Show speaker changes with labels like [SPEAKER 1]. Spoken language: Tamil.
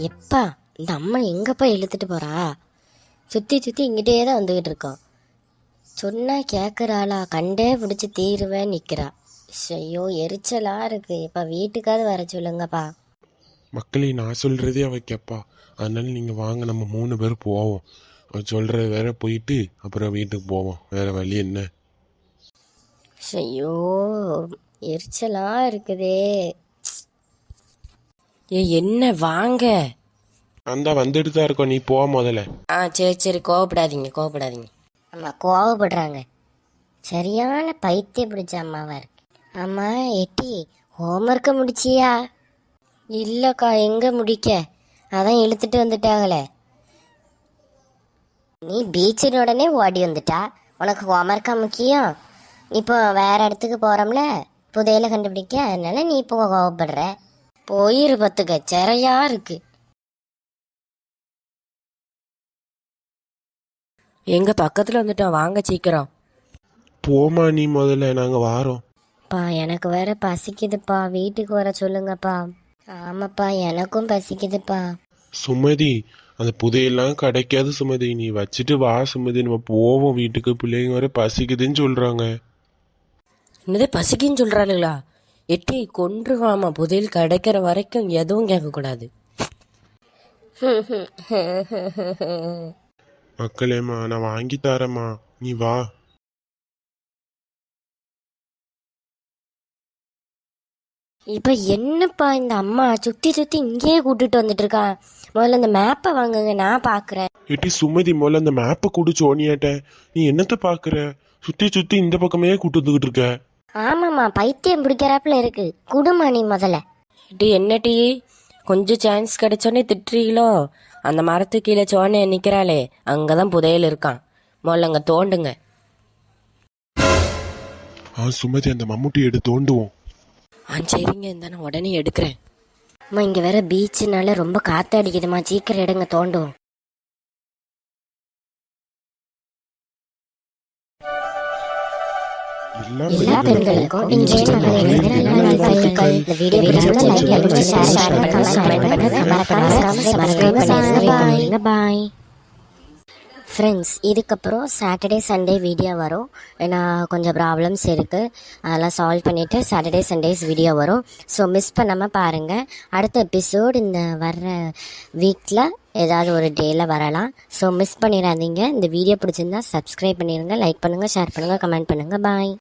[SPEAKER 1] எப்பா இந்த அம்மா எங்கப்பா இழுத்துட்டு போறா? சுற்றி சுற்றி இங்கிட்டே தான் வந்துக்கிட்டு இருக்கோம். சொன்னால் கேட்குறாளா? கண்டே பிடிச்சி தீருவேன் நிற்கிறா. ஐயோ எரிச்சலாக இருக்கு. இப்போ வீட்டுக்காவது வர சொல்லுங்கப்பா.
[SPEAKER 2] மக்களே, நான் சொல்கிறதே அவ கேட்பா. அதனால நீங்கள் வாங்க, நம்ம 3 பேர் போவோம். அவ சொல்கிற வேற போயிட்டு அப்புறம் வீட்டுக்கு போவோம். வேறு வழி என்ன?
[SPEAKER 1] ஐயோ எரிச்சலாக இருக்குதே. என்ன வாங்க.
[SPEAKER 2] அந்த வந்துட்டு தான் இருக்கோம், நீ போ முதல்ல.
[SPEAKER 1] சரி சரி, கோவப்படாதீங்க. அம்மா கோவப்படுறாங்க. சரியான பைத்தியம் பிடிச்ச அம்மாவா இருக்கு. அம்மா எட்டி ஹோம்ஒர்க்கை முடிச்சியா? இல்லைக்கா, எங்கே முடிக்க, அதான் இழுத்துட்டு வந்துட்டாங்களே. நீ பீச்சின் உடனே ஓடி வந்துட்டா. உனக்கு ஹோம்ஒர்க்கா முக்கியம்? இப்போ வேற இடத்துக்கு போகிறோம்ல, புதையில கண்டுபிடிக்க. அதனால நீ இப்போ கோவப்படுற. போயிரு பத்துக்க, சிறையா இருக்கு.
[SPEAKER 3] எங்க பக்கத்துல வந்துட்டோம், வாங்க சீக்கிரம்.
[SPEAKER 2] போமா நீ முதல்ல, நாங்கள் வாரோம்.
[SPEAKER 1] பா எனக்கு வேற பசிக்குதுப்பா, வீட்டுக்கு வர சொல்லுங்கப்பா. ஆமாப்பா எனக்கும் பசிக்குதுப்பா.
[SPEAKER 2] சுமதி, அந்த புதையெல்லாம் கிடைக்காது சுமதி. நீ வச்சுட்டு வா சுமதி, நம்ம போவோம் வீட்டுக்கு. பிள்ளைங்க வர பசிக்குதுன்னு சொல்கிறாங்க.
[SPEAKER 3] என்னதே பசிக்குன்னு சொல்றாளுங்களா? எட்டி கொன்றுவாமா, புதையல் கிடைக்கிற வரைக்கும் எதுவும் கேட்கக்கூடாது.
[SPEAKER 2] மக்களேம்மா, நான் வாங்கி தரேம்மா, நீ வா.
[SPEAKER 1] இப்போ என்னப்பா இந்த அம்மா சுற்றி சுற்றி இங்கேயே கூட்டிட்டு வந்துட்டு இருக்கா? முதல்ல இந்த மேப்பை வாங்குங்க, நான் பார்க்குறேன்.
[SPEAKER 2] ஏட்டி சுமதி, முதல்ல அந்த மேப்பை கொடு சோனியாட்ட. நீ என்னத்தை பார்க்குற? சுற்றி சுற்றி இந்த பக்கமே கூட்டு வந்துக்கிட்டு இருக்க.
[SPEAKER 1] ஆமாம்மா, பைத்தியம் பிடிக்கிறாப்புல இருக்கு. குடுமா நீ முதல்ல.
[SPEAKER 3] டி என்ன டீ, கொஞ்சம் சான்ஸ் கிடைச்சோன்னே திட்டுறீங்களோ? அந்த மரத்து கீழே சோனை நிற்கிறாளே, அங்கதான் புதையல் இருக்கான். முதல்ல அங்கே தோண்டுங்க.
[SPEAKER 2] சுமதி, அந்த மம்முட்டி எடுத்து தோண்டுவோம்.
[SPEAKER 3] சரிங்க, இந்த நான் உடனே எடுக்கிறேன்.
[SPEAKER 1] அம்மா இங்கே வேற பீச்சுனால ரொம்ப காற்று அடிக்குதுமா, சீக்கிரம் எடுங்க, தோண்டுவோம். எல்லா பெண்களுக்கும் இன்றைய நல்வாழ்த்துக்கள். இந்த வீடியோ பிடிச்சிருந்தா லைக் பண்ணுங்க, ஷேர் பண்ணுங்க, கமெண்ட் பண்ணுங்க. Bye friends. இதுக்கப்புறம் சாட்டர்டே சண்டே வீடியோ வரும். ஏன்னா கொஞ்சம் ப்ராப்ளம்ஸ் இருக்குது, அதெல்லாம் சால்வ் பண்ணிவிட்டு சாட்டர்டே சண்டேஸ் வீடியோ வரும். ஸோ மிஸ் பண்ணாமல் பாருங்கள். அடுத்த எபிசோடு இந்த வர்ற வீக்கில் ஏதாவது ஒரு டேயில் வரலாம். ஸோ மிஸ் பண்ணிடாதீங்க. இந்த வீடியோ பிடிச்சிருந்தா சப்ஸ்கிரைப் பண்ணிடுங்க, லைக் பண்ணுங்கள், ஷேர் பண்ணுங்கள், கமெண்ட் பண்ணுங்கள். பாய்.